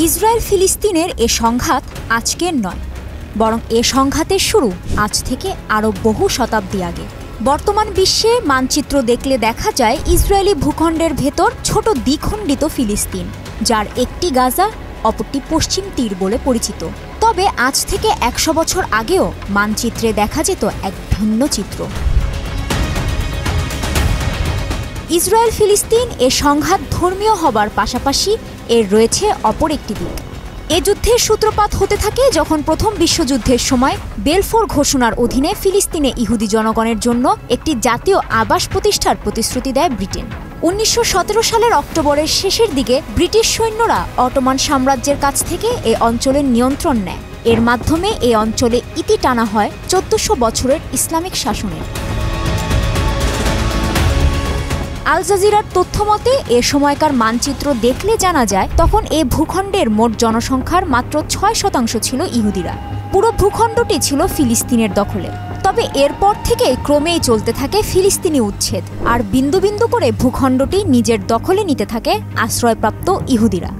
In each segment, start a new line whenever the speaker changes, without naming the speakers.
Israel ফিলিস্তিনের এ সংঘাত আজকের নয়, বরং এ সংঘাতের শুরু আজ থেকে আরও বহু শতাব্দী আগে। বর্তমান বিশ্বে মানচিত্র দেখলে দেখা যায় ইসরায়েলি ভূখণ্ডের ভেতর ছোট দ্বিখণ্ডিত ফিলিস্তিন, যার একটি গাজা, অপরটি পশ্চিম তীর বলে পরিচিত। তবে আজ থেকে ১০০ বছর আগেও মানচিত্রে দেখা যেত এক ভিন্ন চিত্র। ইসরায়েল ফিলিস্তিন এ সংঘাত ধর্মীয় হবার পাশাপাশি এর রয়েছে অপর একটি দিক। এ যুদ্ধের সূত্রপাত হতে থাকে যখন প্রথম বিশ্বযুদ্ধের সময় বেলফোর ঘোষণার অধীনে ফিলিস্তিনে ইহুদি জনগণের জন্য একটি জাতীয় আবাস প্রতিষ্ঠার প্রতিশ্রুতি দেয় ব্রিটেন। ১৯১৭ সালের অক্টোবরের শেষের দিকে ব্রিটিশ সৈন্যরা অটোমান সাম্রাজ্যের কাছ থেকে এ অঞ্চলের নিয়ন্ত্রণ নেয়। এর মাধ্যমে এ অঞ্চলে ইতি টানা হয় ১৪০০ বছরের ইসলামিক শাসনের। আল জাজিরার তথ্যমতে এ সময়কার মানচিত্র দেখলে জানা যায় তখন এ ভূখণ্ডের মোট জনসংখ্যার মাত্র ৬% ছিল ইহুদিরা। পুরো ভূখণ্ডটি ছিল ফিলিস্তিনের দখলে। তবে এরপর থেকে ক্রমেই চলতে থাকে ফিলিস্তিনি উচ্ছেদ, আর বিন্দু বিন্দু করে ভূখণ্ডটি নিজের দখলে নিতে থাকে আশ্রয়প্রাপ্ত ইহুদিরা।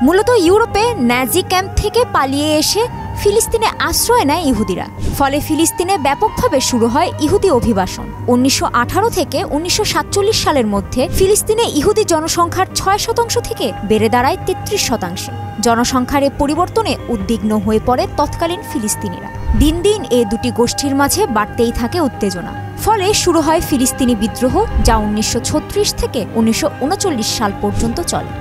মূলত ইউরোপে নাজি ক্যাম্প থেকে পালিয়ে এসে ফিলিস্তিনে আশ্রয় নেয় ইহুদিরা। ফলে ফিলিস্তিনে ব্যাপকভাবে শুরু হয় ইহুদি অভিবাসন। ১৯১৮ থেকে ১৯৪৭ সালের মধ্যে ফিলিস্তিনে ইহুদি জনসংখ্যার ৬% থেকে বেড়ে দাঁড়ায় ৩৩%। জনসংখ্যার এ পরিবর্তনে উদ্বিগ্ন হয়ে পড়ে তৎকালীন ফিলিস্তিনিরা। দিন দিন এ দুটি গোষ্ঠীর মাঝে বাড়তেই থাকে উত্তেজনা। ফলে শুরু হয় ফিলিস্তিনি বিদ্রোহ, যা ১৯৩৬ থেকে ১৯৩৯ সাল পর্যন্ত চলে।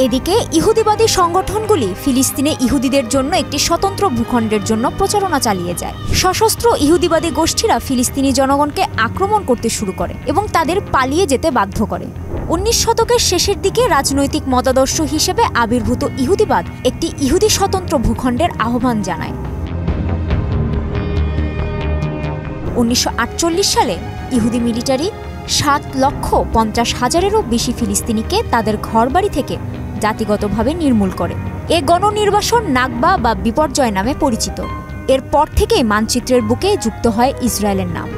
এদিকে ইহুদিবাদী সংগঠনগুলি ফিলিস্তিনে ইহুদিদের জন্য একটি স্বতন্ত্র ভূখণ্ডের জন্য প্রচারণা চালিয়ে যায়। সশস্ত্র ইহুদিবাদী গোষ্ঠীরা ফিলিস্তিনি জনগণকে আক্রমণ করতে শুরু করে এবং তাদের পালিয়ে যেতে বাধ্য করে। ১৯ শতকের শেষের দিকে রাজনৈতিক মতাদর্শ হিসেবে আবির্ভূত ইহুদিবাদ একটি ইহুদি স্বতন্ত্র ভূখণ্ডের আহ্বান জানায়। ১৯৪৮ সালে ইহুদি মিলিটারি ৭,৫০,০০০-এরও বেশি ফিলিস্তিনিকে তাদের ঘরবাড়ি থেকে জাতিগতভাবে নির্মূল করে। এ গণনির্বাসন নাকবা বা বিপর্যয় নামে পরিচিত। এরপর থেকে মানচিত্রের বুকে যুক্ত হয় ইসরায়েলের নাম।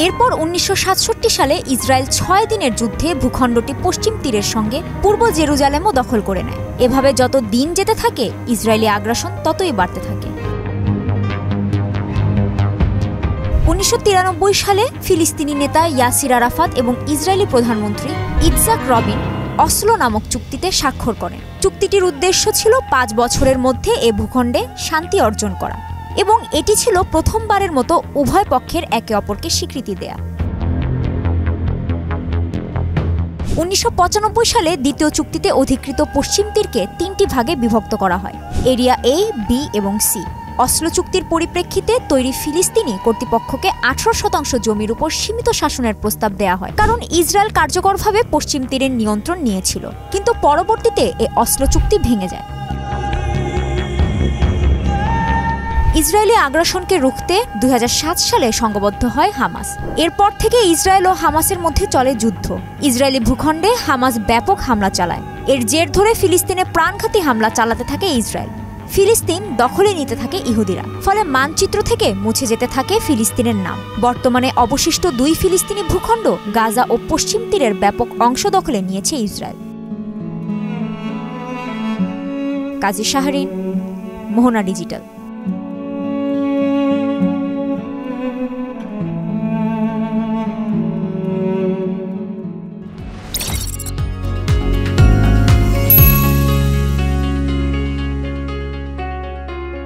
এরপর ১৯৬৭ সালে ইসরায়েল ৬ দিনের যুদ্ধে ভূখণ্ডটি পশ্চিম তীরের সঙ্গে পূর্ব জেরুজালেমও দখল করে নেয়। এভাবে যত দিন যেতে থাকে ইসরায়েলি আগ্রাসন ততই বাড়তে থাকে। ১৯৯৩ সালে ফিলিস্তিনি নেতা ইয়াসির আরাফাত এবং ইসরায়েলি প্রধানমন্ত্রী ইৎজাক রবিন অসলো নামক চুক্তিতে স্বাক্ষর করেন। চুক্তিটির উদ্দেশ্য ছিল ৫ বছরের মধ্যে এ ভূখণ্ডে শান্তি অর্জন করা এবং এটি ছিল প্রথমবারের মতো উভয় পক্ষের একে অপরকে স্বীকৃতি দেয়া। ১৯৯৫ সালে দ্বিতীয় চুক্তিতে অধিকৃত পশ্চিম তীরকে ৩টি ভাগে বিভক্ত করা হয়: এরিয়া এ, বি এবং সি। অসলো চুক্তির পরিপ্রেক্ষিতে তৈরি ফিলিস্তিনি কর্তৃপক্ষকে ১৮% জমির উপর সীমিত শাসনের প্রস্তাব দেয়া হয়, কারণ ইসরায়েল কার্যকরভাবে পশ্চিম তীরের নিয়ন্ত্রণ নিয়েছিল। কিন্তু পরবর্তীতে এ অসলো চুক্তি ভেঙে যায়। ইসরায়েলি আগ্রাসনকে রুখতে ২০০৭ সালে সংঘবদ্ধ হয় হামাস। এরপর থেকে ইসরায়েল ও হামাসের মধ্যে চলে যুদ্ধ। ইসরায়েলি ভূখণ্ডে হামাস ব্যাপক হামলা চালায়। এর জের ধরে ফিলিস্তিনে প্রাণঘাতী হামলা চালাতে থাকে ইসরায়েল। ফিলিস্তিন দখলে নিতে থাকে ইহুদিরা। ফলে মানচিত্র থেকে মুছে যেতে থাকে ফিলিস্তিনের নাম। বর্তমানে অবশিষ্ট ২ ফিলিস্তিনি ভূখণ্ড গাজা ও পশ্চিম তীরের ব্যাপক অংশ দখলে নিয়েছে ইসরায়েল। কাজী শাহরিন, মোহনা ডিজিটাল।